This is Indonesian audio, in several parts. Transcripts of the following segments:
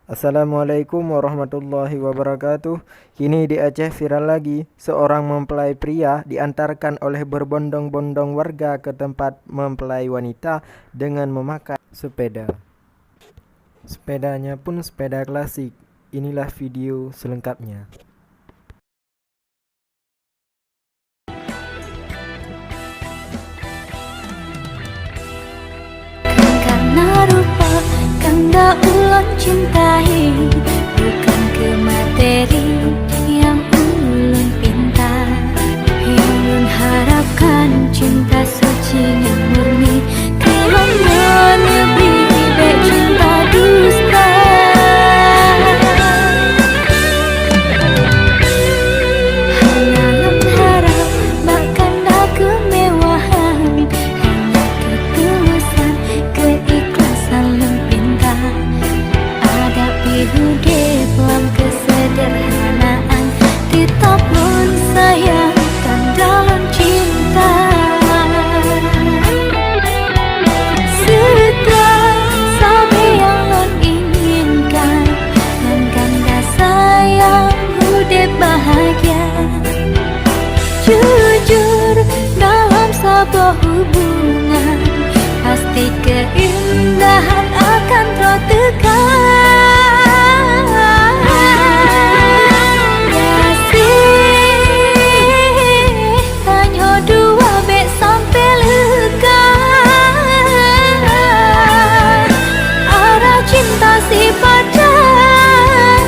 Assalamualaikum warahmatullahi wabarakatuh. Kini di Aceh viral lagi, seorang mempelai pria diantarkan oleh berbondong-bondong warga ke tempat mempelai wanita dengan memakai sepeda. Sepedanya pun sepeda klasik. Inilah video selengkapnya. Karena rupa kanda ulun cintai, bukan ke materi yang ulun pinta. Yang ulun harapkan cinta suci dan murni, kerana lebih baik cinta dusta. Hanya ulun harap bakkan dah kemewahan, hanya ketulusan, keikhlasan ulun pinta. Hadapi hidup dalam kesederhanaan, tetap ulun sayangkan dalam cinta. Setelah sampai yang ulun inginkan, dan kanda sayang hidup bahagia. Jujur dalam sebuah hubungan, pasti keindahan akan tertekan. Kasih hanya dua bek sampai lega. Arah cinta si pacar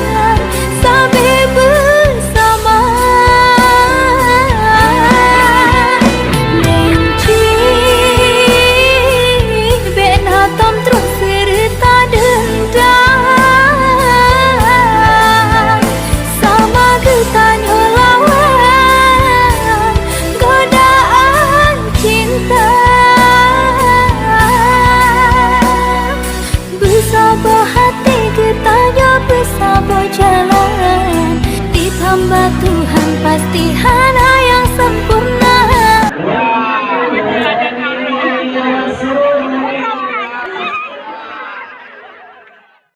sampai bersama. Benci bek natam terus serta dendam, sama getanya lawan godaan cinta. Bersabar hati getanya, bersabar jalan, ditambah Tuhan pasti hana.